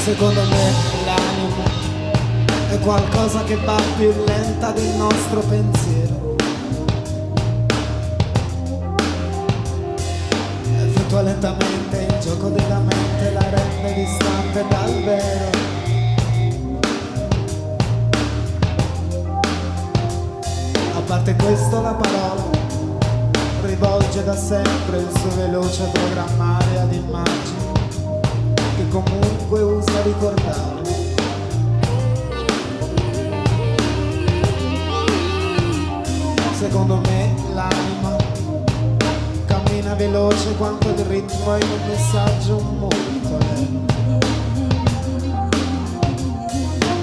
Secondo me l'anima è qualcosa che va più lenta del nostro pensiero. Effettua lentamente il gioco della mente, la rende distante dal vero. A parte questo la parola rivolge da sempre il suo veloce programmare ad immagini che comunque usa ricordare. Secondo me l'anima cammina veloce quanto il ritmo è un messaggio molto lento.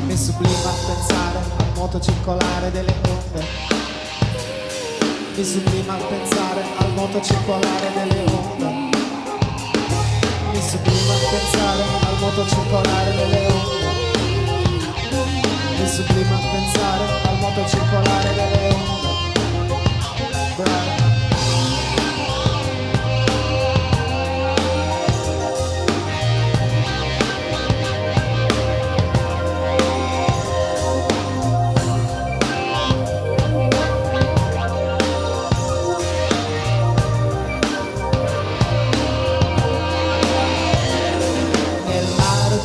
Mi sublima a pensare al moto circolare delle onde. Mi sublima a pensare al moto circolare delle onde. Mi sublima a pensare al moto circolare delle onde. Mi sublima a pensare al moto circolare delle onde. Bravo.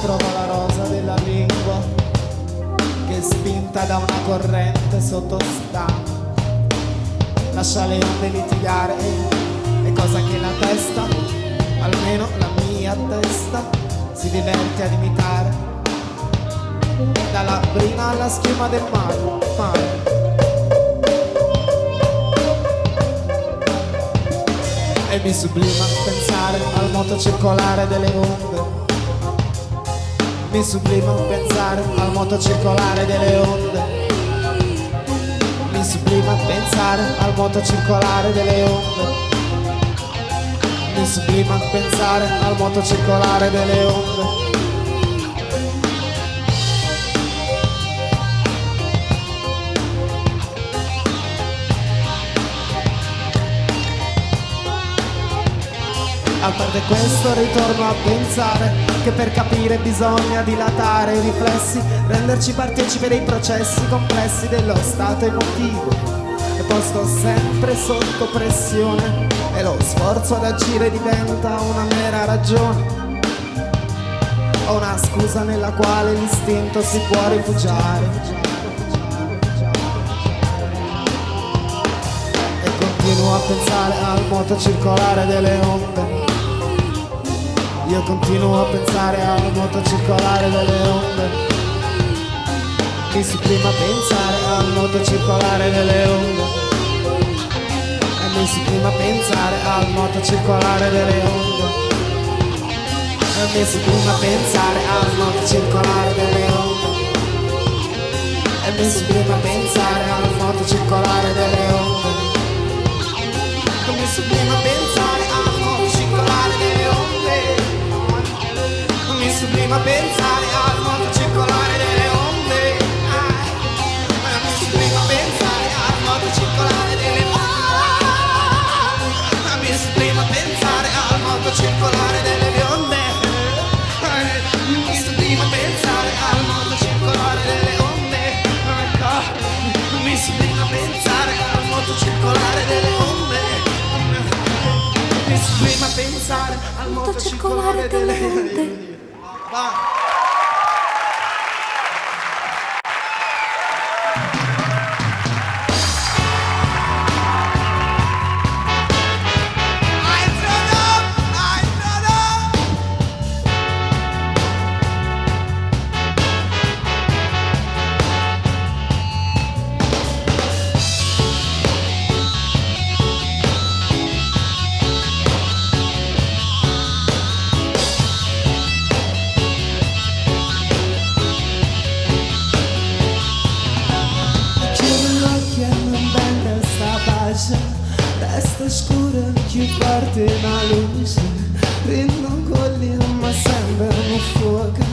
Trovo la rosa della lingua che spinta da una corrente sottostante lascia le onde litigare, è cosa che la testa, almeno la mia testa, si diverte ad imitare, dalla brina alla schiuma del mare. E mi sublima pensare al moto circolare delle onde. Mi sublima pensare al moto circolare delle onde. Mi sublima pensare al moto circolare delle onde. Mi sublima pensare al moto circolare delle onde. A parte questo ritorno a pensare che per capire bisogna dilatare i riflessi, renderci partecipi dei processi complessi dello stato emotivo, e posto sempre sotto pressione, e lo sforzo ad agire diventa una mera ragione, o una scusa nella quale l'istinto si può rifugiare. E continuo a pensare al moto circolare delle onde. Io continuo a pensare al moto circolare delle onde. Mi sublima pensare al moto circolare delle onde. E mi sublima pensare al moto circolare delle onde. E mi sublima pensare al moto circolare delle onde. E mi sublima pensare al moto circolare delle onde. E mi sublima pensare al moto circolare delle onde. Mi sublima pensare al moto circolare delle onde. Mi sublima pensare al moto circolare delle onde. Mi sublima pensare al moto circolare delle bionde. Mi sublima pensare al moto circolare delle onde. Mi sublima pensare al moto circolare delle onde. Mi sublima pensare al moto circolare delle onde. Va. Resta scura che parte la luce, prendono colli ma sembrano fuoco che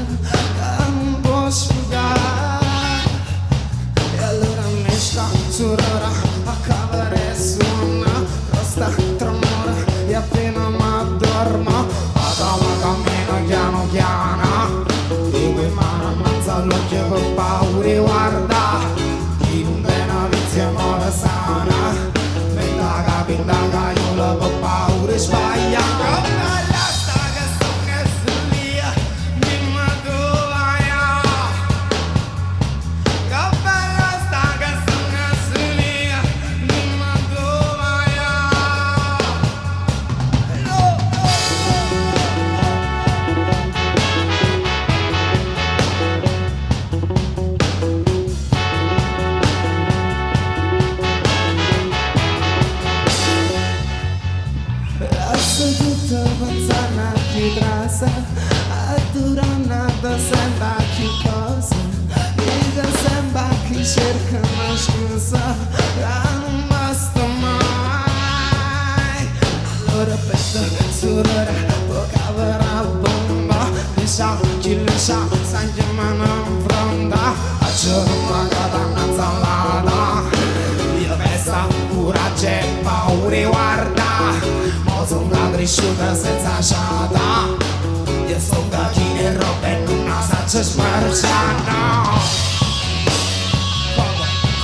non può sfugare. E allora mi sta surrora a cavare su una crosta tremora e appena mi addormo, adamo cammino piano piano. trasa adornata sembra che cosa ed sembra che cerca una scusa non basta mai allora per surare poca vera bomba diciamo chi lo sa sangue ma non fronda a giorno una zalata io vesta pura c'è paura e guarda mo sono cresciuta senza sciata io sono cacchino e roba e non la saccia smarciata come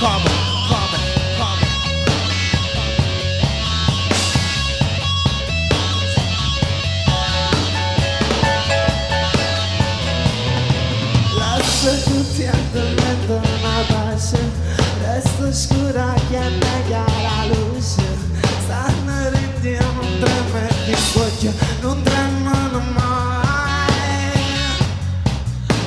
lascia tutti addormento una pace resta scura che nega la luce stanno rendiamo un treme di cuoia non tremano mai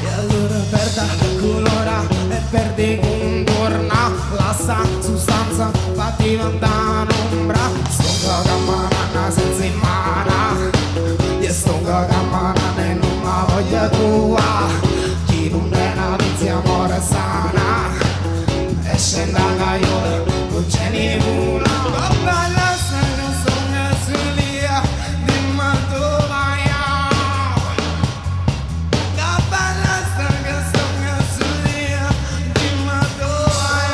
e allora perda colora e perdi contorna la sostanza fa diventare un'ombra stonga cammana senza in mano e stonga cammana e non la voglia tua chi non è una vizia amore sana e scenda a gaiola non c'è nulla balla se non sogna su via dimma dove vai balla se non sogna su via dimma dove vai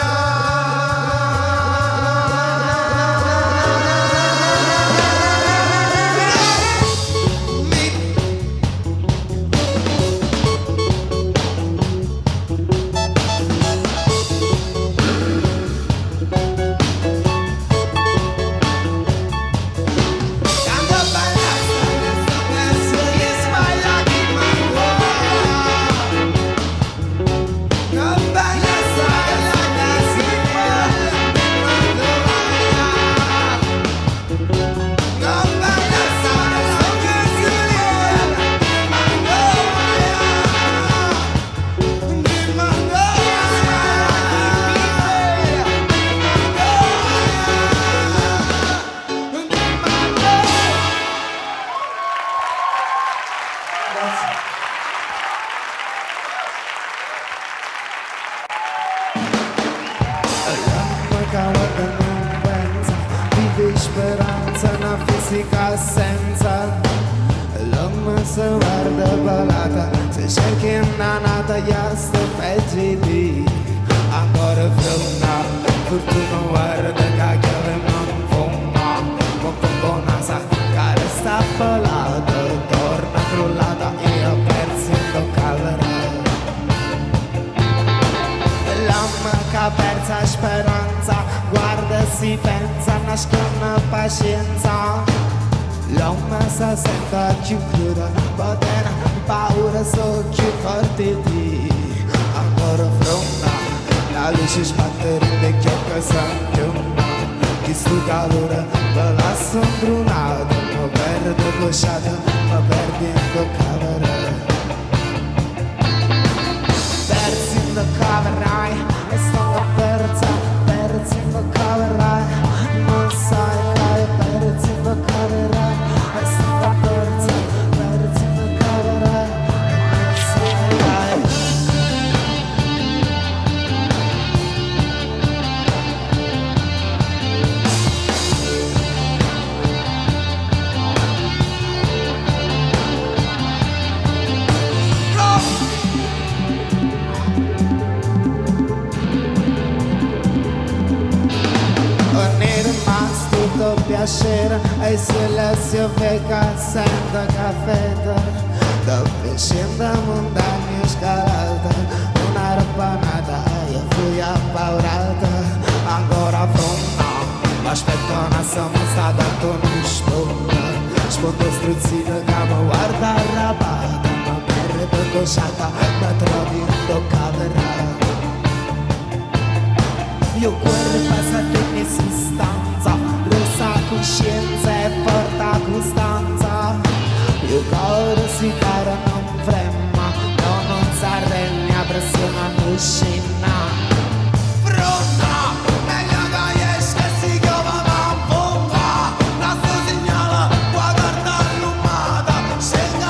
non pensa, vive speranza, una fisica assenza. L'uomo si guarda palata, se cerchi una nata, ya sta peggio di ancora fronda, fortuna guarda che chiave non fuma, con buona sacca resta palata, torna crollata e ho perso in toccare. L'uomo che ha persa speranza, guarda si pensa, nasconde pazienza. L'uomo si sente più cruda, potere, paura, so più forte di ancora fronda. La luce sbatte rende che s'anchiona, chi sto calore me la son brunata, mi perdo cosciata, mi perdi in toccare. Persi in toccare, e sto persa, persi in toccare, non sai che persi in toccare. E sto persa, persi in toccare, non sai che. Piacere e silenzio vega senza caffè dove scende montagna scalata una rampanata io fui appaurata ancora pronta aspetto una somma tanto non sfondo struzzino che mi guarda arrabbiata ma perdo cosciata mi trovi in toccavera io cuore passa in sostanza rossa coscienza e porta costanza io cuore si cara non fremma no non s'arregna pressione non scena pronta meglio che esca si chiama ma bomba la sto segnala qua guarda l'umata scegli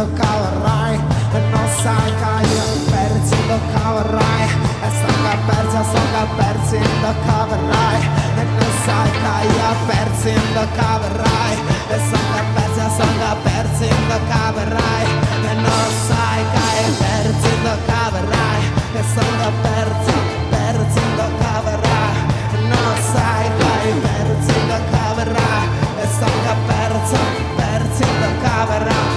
tocca vorrai e non sai che io persi tocca vorrai e stanca persi tocca vorrai e non sai che io persi tocca vorrai e stanca persi tocca vorrai e non sai che io persi tocca vorrai e stanca persi tocca vorrai e non sai che io persi tocca vorrai e stanca persi tocca vorrai.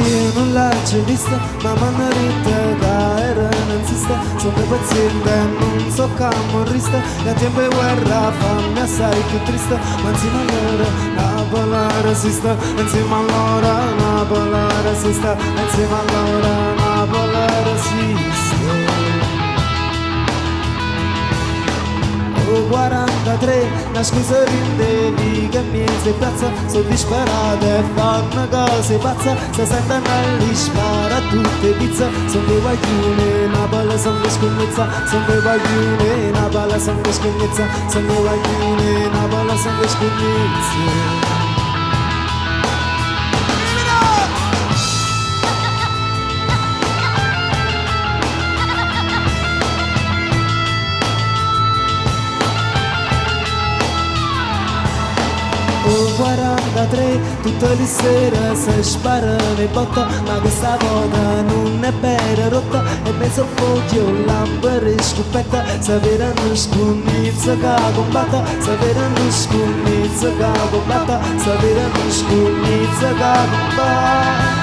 Io non l'ho vista, ma m'hanno detto che era non esiste. Sono paziente, non so che morriste. Da tempo di guerra fammi assai più triste. Ma insieme a loro Napoli resiste. Insieme a loro Napoli resiste. Insieme a loro Napoli resiste. 43, nascosto rindevi che mi sei piazza, sono disperate e fanno cose pazze, se sentono lì spara a tutte pizza, sono dei guaglioni, Napoli sono di scommezza, sono dei guaglioni, Napoli sono di scommezza, sono dei guaglioni, Napoli sono di scommezza. Oh, 43, tutte le sere si sparano e botta, ma questa volta non è per rotta, e mezzo fuoco, lampada e scoppetta, saperanno scugnizza che combatta, saperanno scugnizza che combatta, saperanno scugnizza che combatta.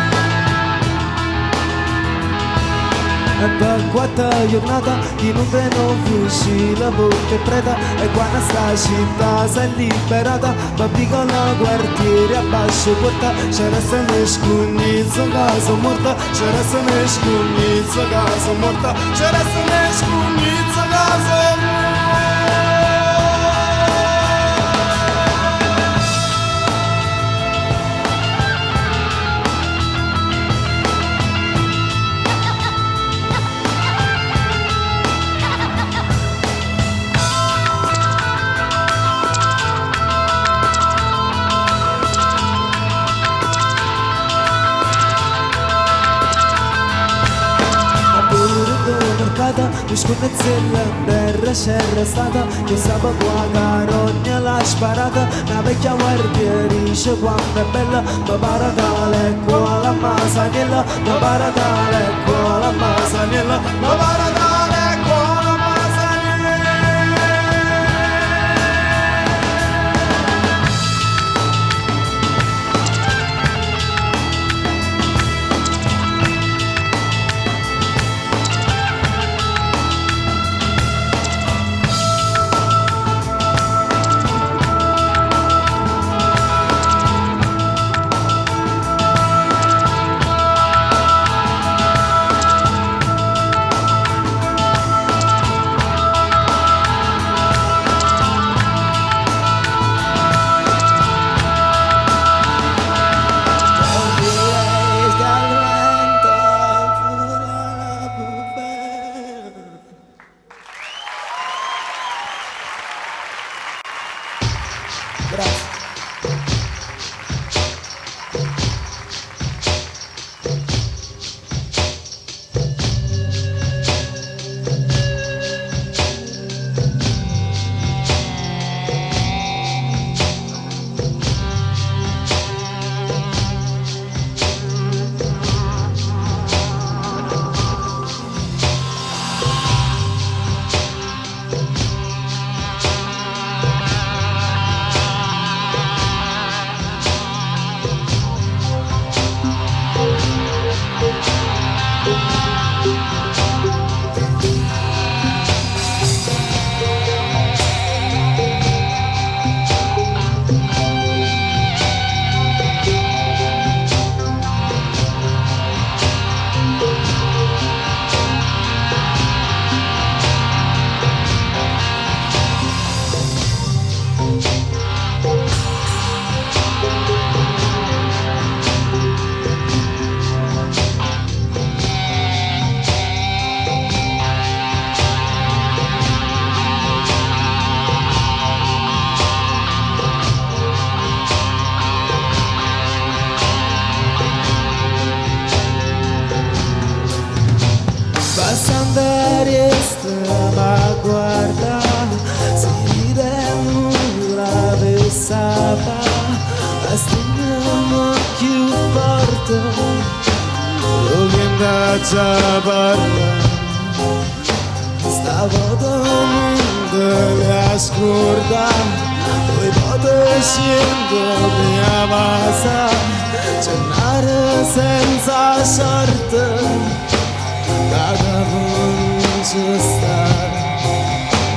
E per 4 giornate chi non veno fuci la volta è preta e quando sta città si è liberata ma piccola quartiere a basso porta c'è resta ne scugnizzo casa morta c'è resta ne scugnizzo casa morta c'è resta ne scugnizzo casa morta. Mi sconnezzella terra c'era stata che stava qua carogna l'ha sparata una vecchia guardia dice quanto è bella ma paratale qua la masaniella ma paratale qua la masaniella ma paratale qua la masaniella. Passando stava a guardare, si ride e nulla pensava, a stringiamo più forte, lo che andaccia parlare, stavo tornando le ascolta, poi potevo scendere mia casa, cenare senza sorte. Cagavo non ci sta.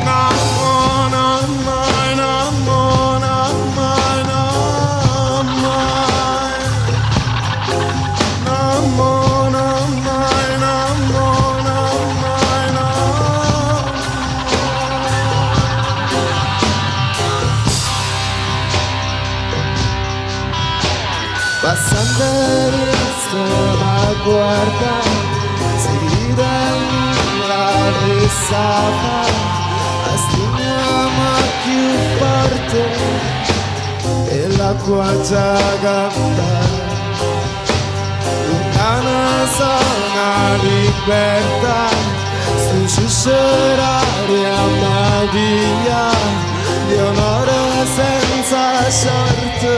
No, no, mai, no, no, no, mai, no, mai. No, no, no, mai, no, no, no, mai, no. Passando a guardare, la risata, la stringiamo più forte e l'acqua già canta. Lontana sono libertà, sto sussurrare a Maria, di onore senza sorte,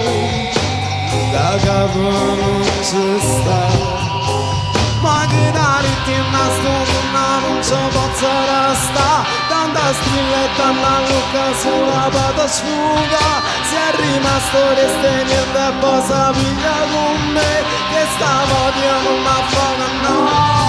da capo non ci sta. Ma che darti non ci posso restare, tanta strilletta a Luca sulla pata sfuga, se è rimasto resta niente e poi si piglia con me, che stavo dietro ma fuoco no.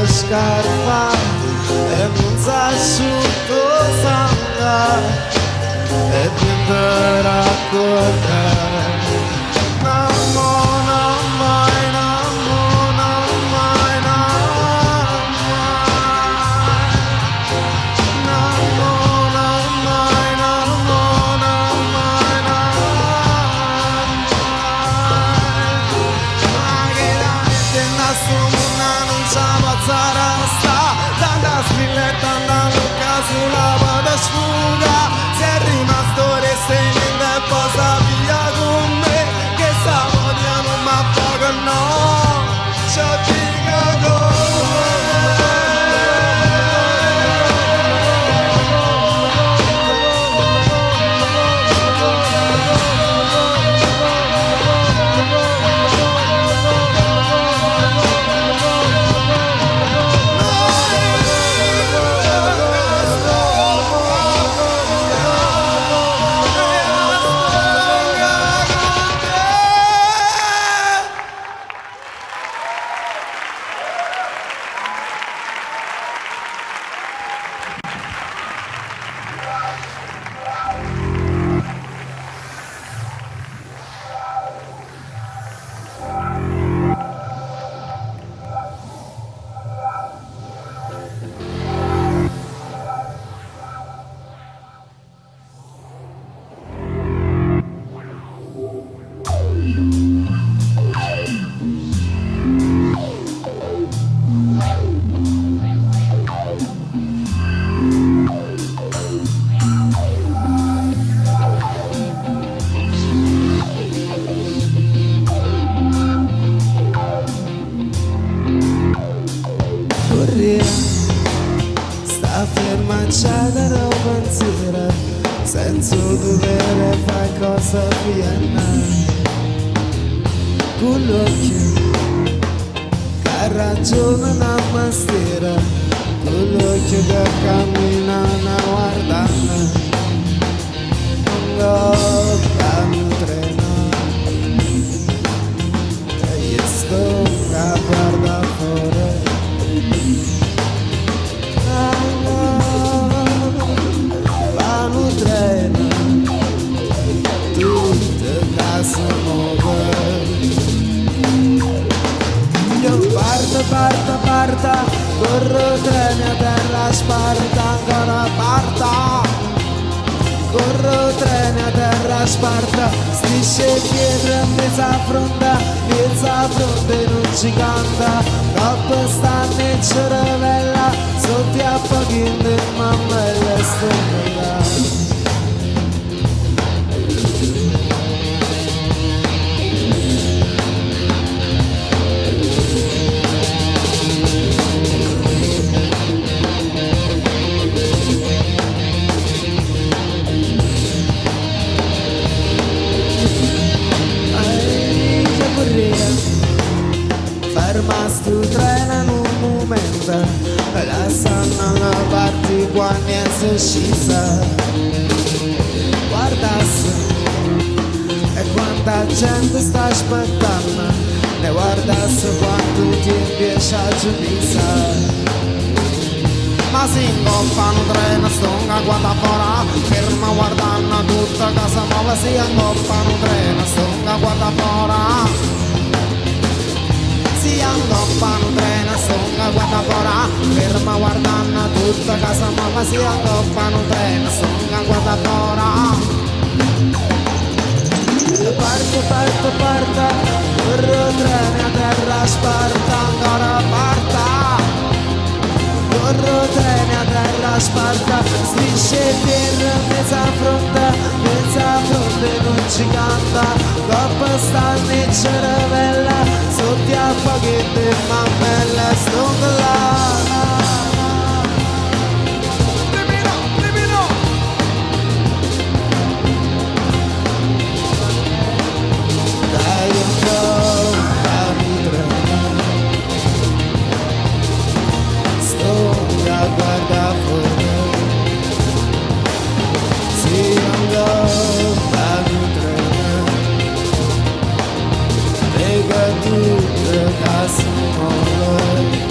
Scarpa e non sa asciutto sangue e ti raccontare. No, no, mai, no, no, mai, no, no, mai, no, mai, no. Ma che la mente nascono non c'ha pazzare. Sulla vada sfuga, se è rimasto restringendo e poi sa via con me, che stavo dietro ma poco no, ci dico sta ferma c'è da non pensiero senza dover fare cosa piena con l'occhio che ragiona una mastera con l'occhio che cammina una guardana non cambio treno e io sto a guardare fuori. a terra sparta, strisce dietro mezza fronte non ci canta, coppa stanno e ci rivela, sotto a pochi di mamma e le stelle. Ferma stu treno in un momento, lasciano la parte quando è scesa. Guardasse e quanta gente sta aspettando, ne guardasse quanto ti riesce a giudicare. Ma si ingoppano treno, stonga guarda fuori, ferma guardando tutta casa nuova, si ingoppano treno, stonga guarda fuori. Si ingoppano treno, stonga guarda fuori, ferma guardando tutta casa nuova, si ingoppano treno, stonga guarda fuori. Parta, corro treno a terra sparta, ancora parta. Corro treni a terra sparta, strisce terra, mezza fronte non ci canta, coppa stanno e ci rivela, sotto a pochi di mammella stongola. Guarda fuori, si andava in treno, lega tutto casa nuova.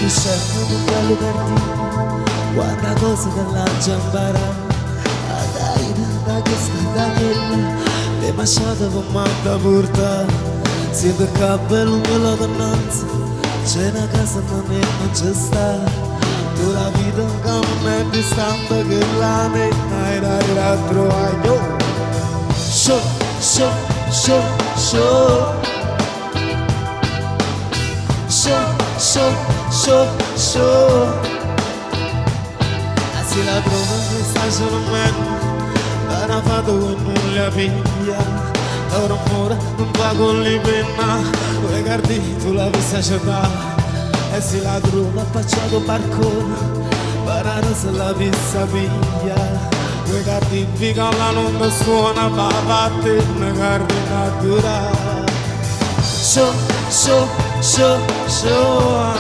crescendo un bello cartino, guarda cosa della giambara, dai, da questa, da quella, le masciate con manda porta, si becca bello nella donnanza, c'è una casa ma me non c'è sta, tu la vita che non è distante che la nena era trovare, yo! Show, show, show, show. Show, show, show, show. Si la trova che sta solo in mano, l'ha fatto con non la piglia, ora ora non va con l'impenna, quei cardi tu la vista città, e si la trova appacciato barcone, parare se la vista piglia, quei cardi fica l'onda suona, va a te una cardi naturale. Show, show, show, show.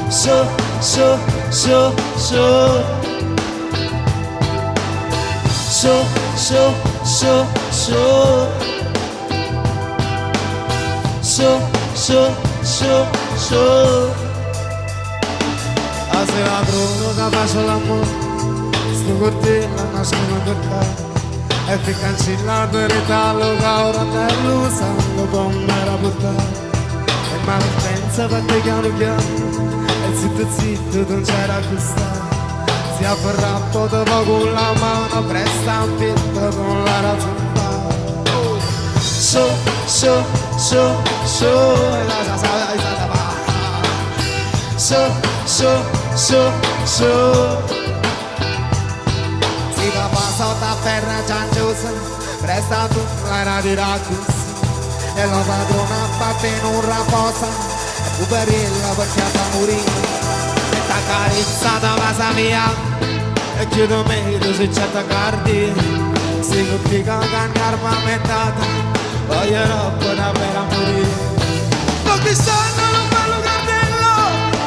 Show, show, show, show. Show, show, show, show. Show, show, show, show. A se la trovo che faccio l'amore, sto cortile nascono per te. E fi cancellato il ritallo che ora te lo sanno come era portato. E malpensa fatte piano piano, e zitto zitto non c'era questa. Si afferrappo dopo con la mano, presta un pitto con la razzetta. Show, show, show, show. Show, show, show, show. Si va sotto a ferra cianciosa, presta tu la di raccosa, e la padrona fatta in un raposa, e puberilla perché da morire, e t'ha carizzata passa via, e chiedo me se c'è da cardi, si complica cangiare ma mettata, voglio roba da per a morire. Ma chi stanno non bello cardello,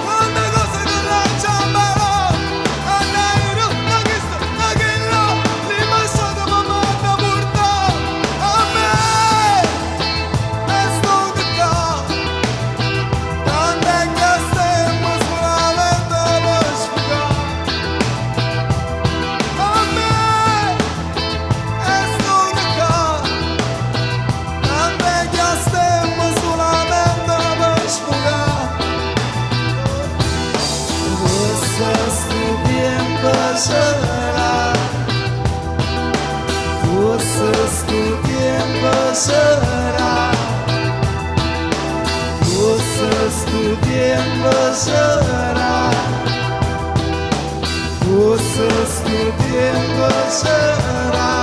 quante cose che la ciambalo. Forse sto tempo sarà, forse sto tempo sarà.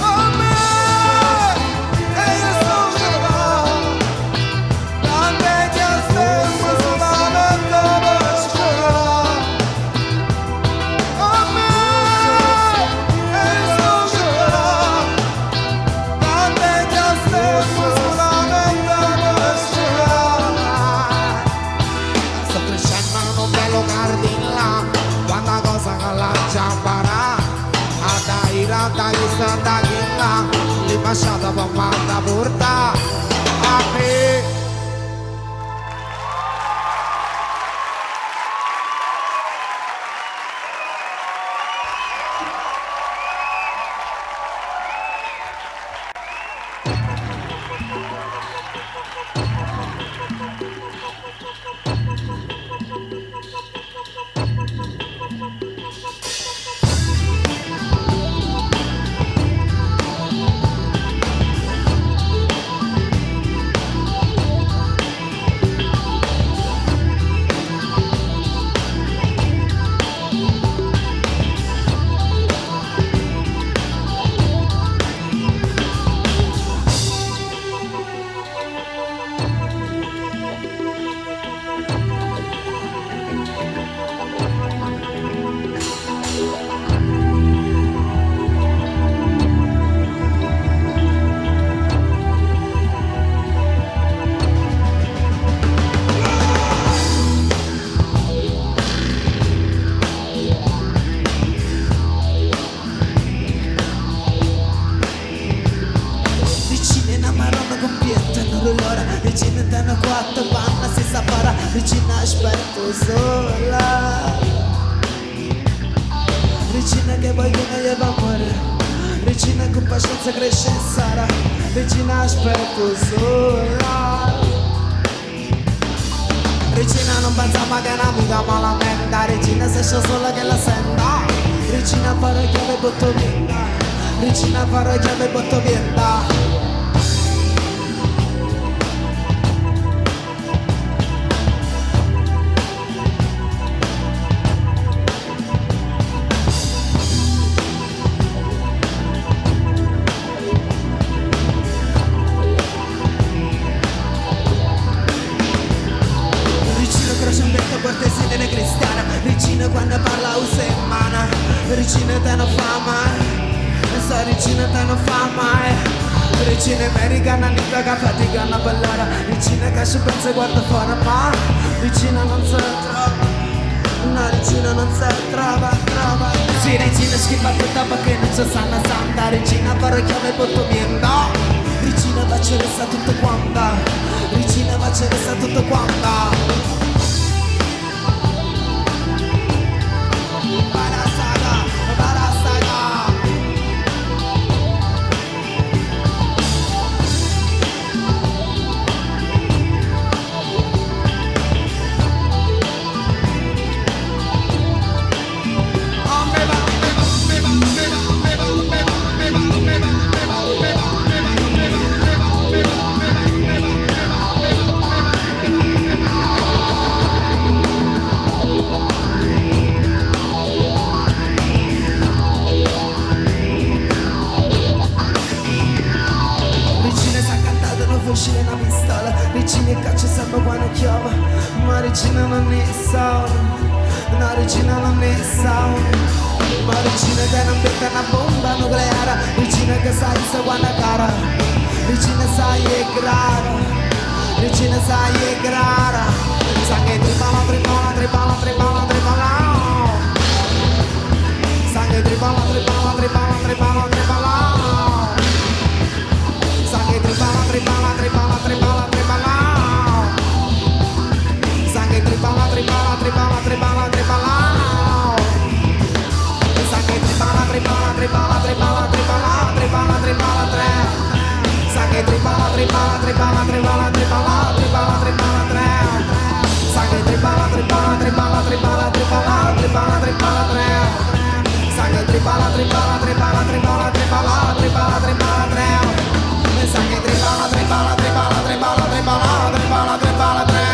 Oh me, e io sto qua, tante che stiamo solamente per scivolare. Oh me, e io sto qua, tante che stiamo solamente per scivolare. Sto crescendo non bello cardilla, quanta cosa che la ciambara, a dai sta da chilla, li lasciata per manda porta a me. Vicine te quattro panna si separa, vicina aspetto sola. Vicina che poi viene e va morire, vicina con pazienza cresce e sarà, vicina aspetto sola. Regina non pensa ma che una amica malamente, regina se c'è solo che la senta, regina farò chiave botto vinta, regina farò chiave botto vinta. Quando parla usa in mano, regina te non fa mai, sta regina te non fa mai. Regina americana, amica che fatica a ballare, regina che ci pensa guarda fuori ma regina non si trova, una regina non si trova. Sì, regina schifa tutta perché non c'è sana santa, regina farò chiave botto mienda, regina va a resta tutto quanta, regina va a resta tutto quanta. Uscire una pistola, regina e caccia sempre quando chiova, ma regina non ne sa, una regina non ne sa, ma regina che non mette una bomba nucleare, regina che sai se quando è cara, regina sai è grara, regina sai è grara, sa che tripala, tripala, tripala, tripala, tripala, sa che tripala, tripala, tripala, tripala, tripala. Tripala, tripala, tripala, tripala, tripala. Sangue tripala, tripala, tripala, tripala, tripala. Sangue tripala, tripala, tripala, tripala, tripala, tripala, tripala, tre. Sangue tripala, tripala, tripala, tripala, tripala, tripala, tripala, tre. Sangue tripala, tripala, tripala, tripala, tripala, tripala, tripala, tre. Sangue tripala, tripala, tripala, tripala, tripala, tripala, tripala, tre. Sangue tripala, tripala, tripala, tripala, tripala, tripala, tripala, tre.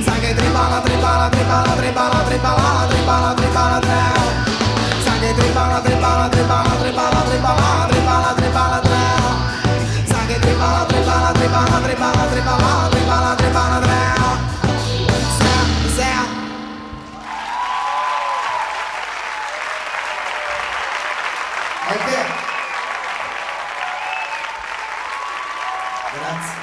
Sangue tripala, tripala, tripala, tripala, tripala, tripala, tripala, tre. Sangue tripala, tripala, tripala, tripala, tripala, tripala, tripala, tre. Sangue tripala, tripala, tripala, tripala, tripala, tripala, tripala, tre. Grazie.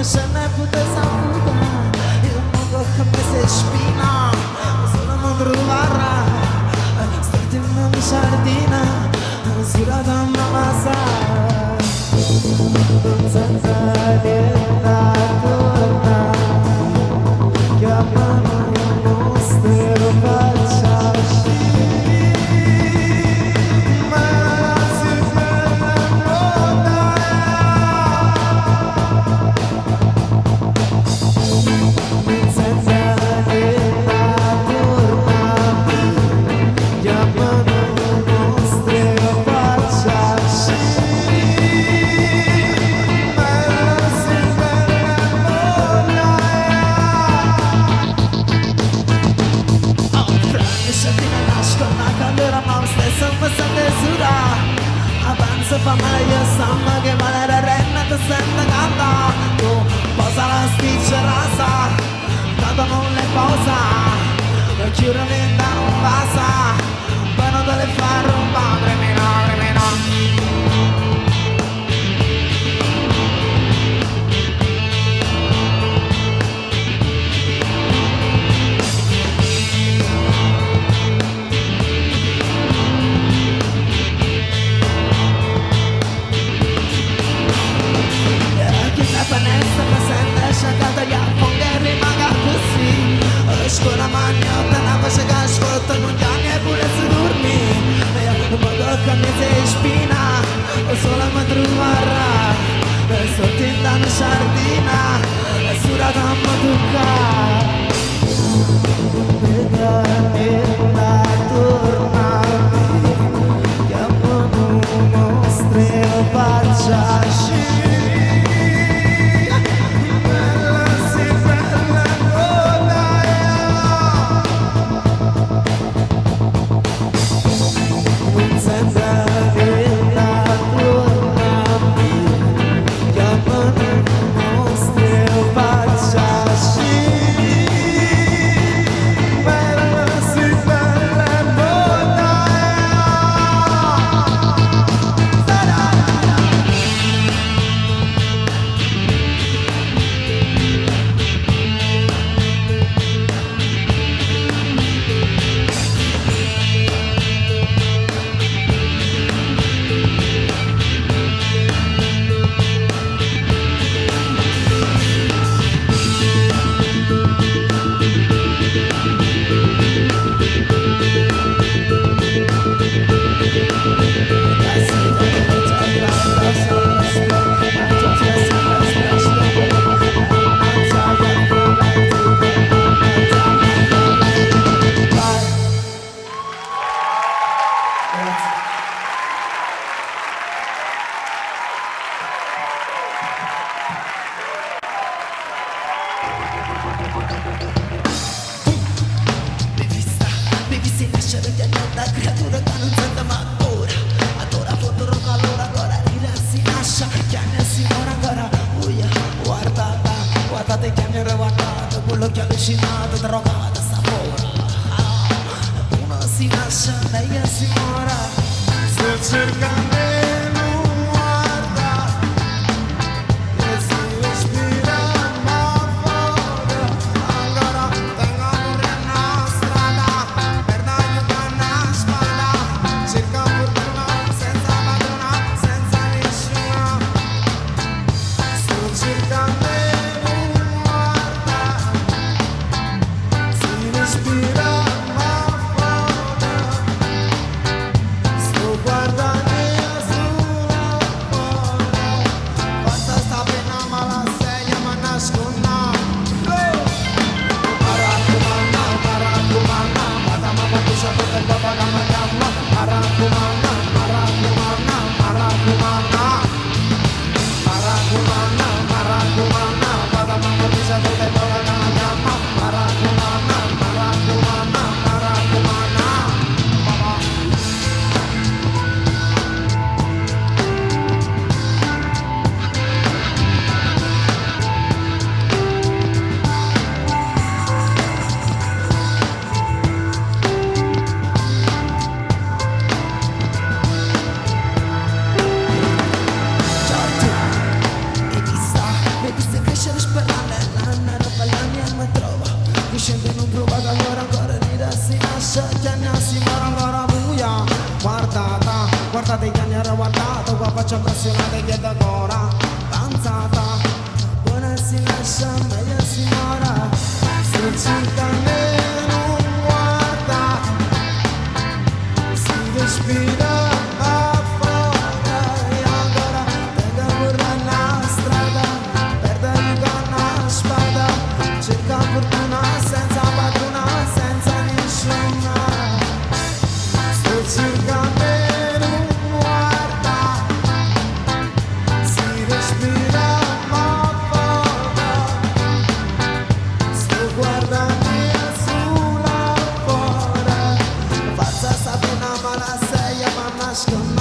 se ne putea saputa. Eu mondo che mi si spina, solo non trovara. Starti una sardina, surata una massa. Senza niente torna, chiamano il nostro faccia. Avanza fa meglio samba che male la renna ti sente canta. Tu posa la sticcia rasa, tanto non le posa. Chiudere da non passa, poi non te le fa rubare. Cremino, cremino. Scuola magnotta, una voce che ascolta, non chiami e pure se dormi. Un po' che mi si spina, solo mi trovarà. Sto tentando sardina, sulla damma tocca. Nella tornati, chiamano nostre faccia. Quello che ha allucinato, drogata, sta fuori. Uno si lascia, lei si mora. Sto cercando e non guarda, e si respira ma fuori. Ancora tengo pure una strada, per dargli una spada. Cerca fortuna senza padrona, senza nessuno. Sto cercando respira ma fuori. Sto guardando sulla fuori. Basta sta pena ma la segna ma nasconda. Marakumana, marakumana, madama bakusha kote baba kama kama. Marakumana, marakumana, marakumana. Marakumana, marakumana, madama bakusha kote baba kama kama. Marakumana. faccia appassionata e chiedo ancora danzata, buona si lascia meglio signora, se cerca me non guarda, si respira a fuoco e ancora tenga burra la strada, perde con una spada, cerca fortuna senza padrona, senza nessuna, se cerca me non guarda, si respira a fuoco, sto guardando sulla fuori, faccia sapere ma la sei ma nascono.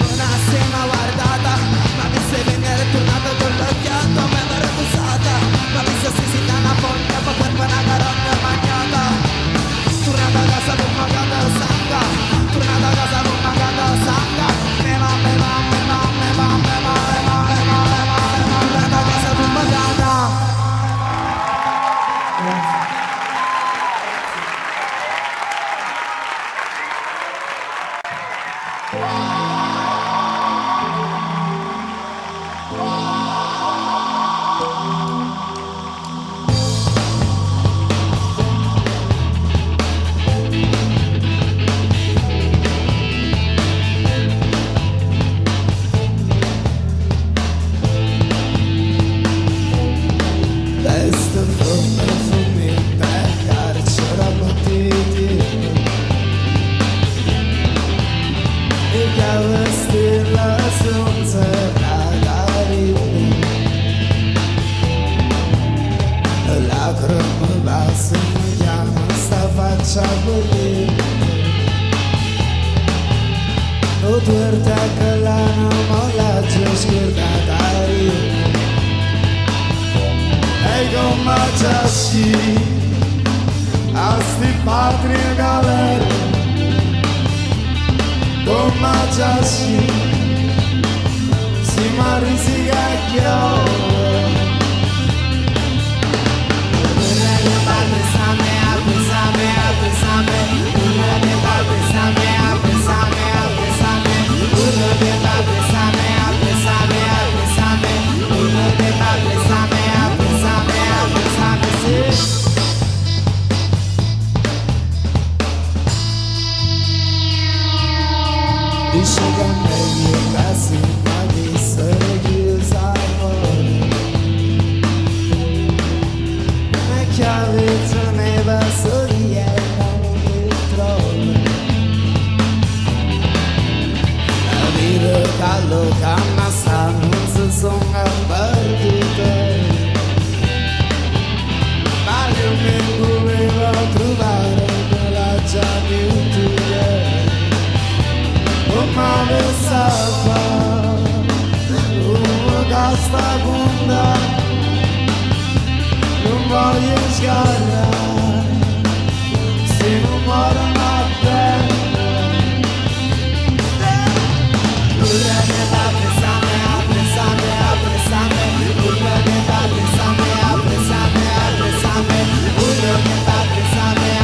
Una cena guardata, ma mi sei venire tornata con l'occhiato, me l'ho refusata, ma mi sa si una foglia, ma per una carogna magnata, tornata a casa con magata sanga, tornata a casa con magata sanga, me va, tornata a casa con magata. Destin for me, that carcere a motivi e che la sonza la lacrime basse mi chiama sta faccia bollente o tuerta che la molla c'è scordata e come giassi a sti patrie galere come giassi si marrisi a chiave dice che è meglio così, ma di essere chiusa fuori una chiave teneva soli e non mi trovo la vita callo canna sta non si sono partite ma io mi dovevo trovare nella già più ma pensava una casta bunda non voglio sgarrare se non muore una bella una che va a pensare una che va a pensare una che va a pensare una che va a pensare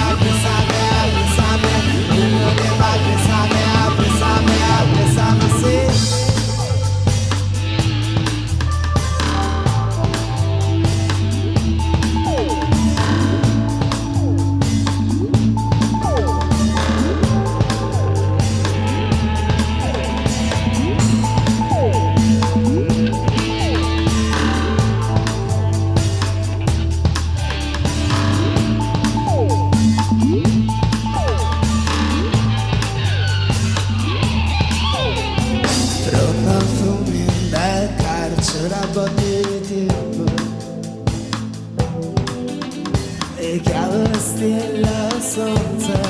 e chiave stella sonza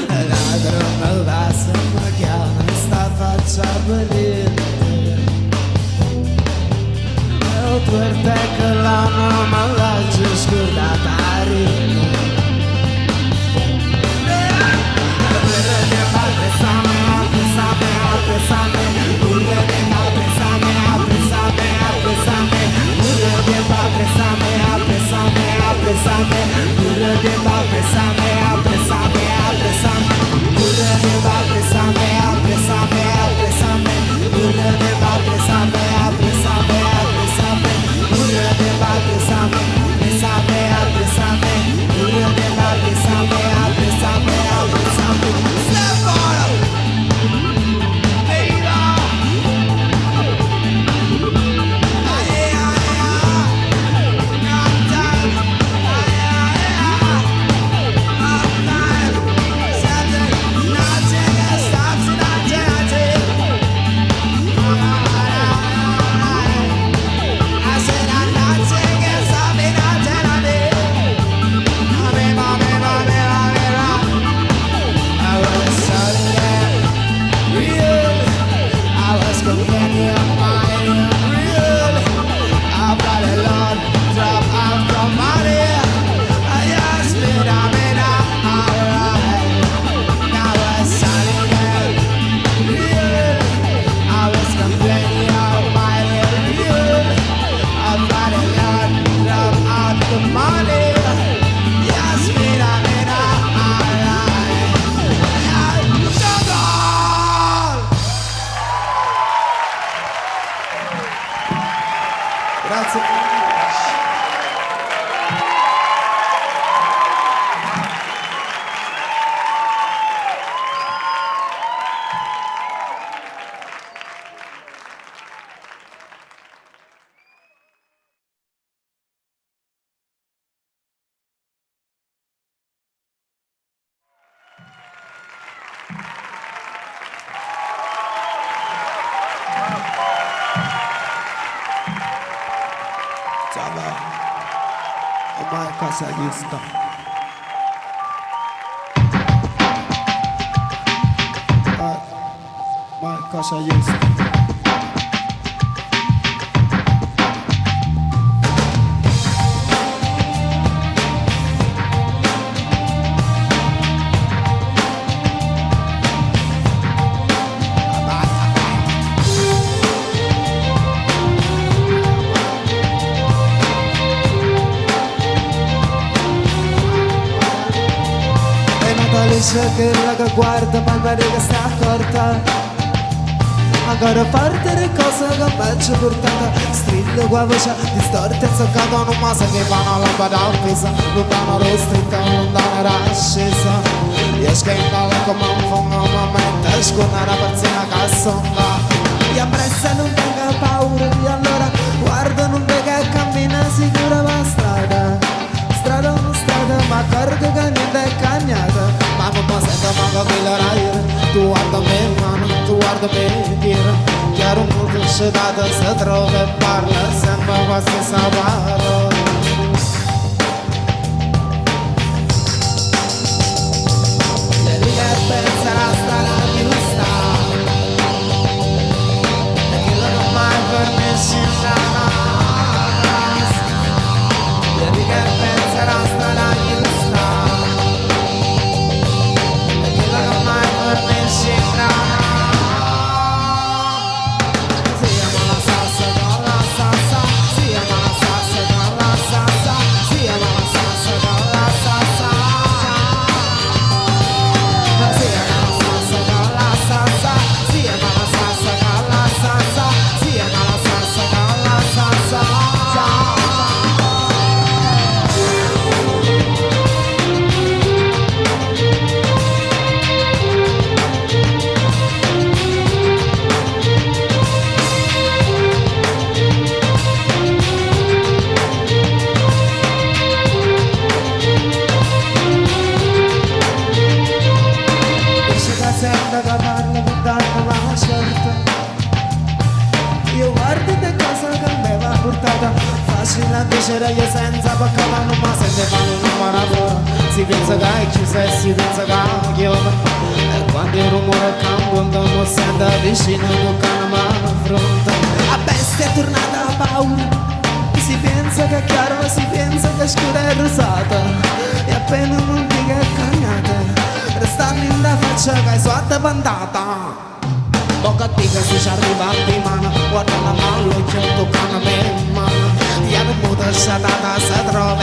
la ladrone passa ma chiama sta faccia valente e tu te che la mamma l'ha già scordata Ormai cosa gli sta? Ormai cosa gli sta? Quella che guarda palma che sta accorta ancora parte le cose che mi ci portata strillo qua voce distorta e zoccata non masa che fanno la lampada appesa lontano rostretto lontano era scesa riesco a imparare come un fungo un momento esco una parzina che sonda e appressa non tenga paura e allora guarda non vede che cammina sicura la strada ma accorgo che niente è cagnata ma non mi sento manco quella raia tu guarda me mano, tu guarda me tira chiaro un po' scedato si trova e parla sempre la stessa parola le righe penserà stare giusta e che non ho mai permesso in le righe penserà stare giusta e che non ho mai permesso in piacere io senza perché non mi sente quando non mi lavora. Si pensa che è chiusa e si pensa che è chiusa. E quando il rumore cambia non mi sento vicino che non mi affronta. La bestia è tornata a paura. Si pensa che è chiaro, si pensa che è scura e rosata. E appena non dica è cagnata, restando in da faccia che è sotto pandata. Poca dica se ci arriva di mano, guarda la mano, l'occhio toccano me in mano. E non può sciatata, si trova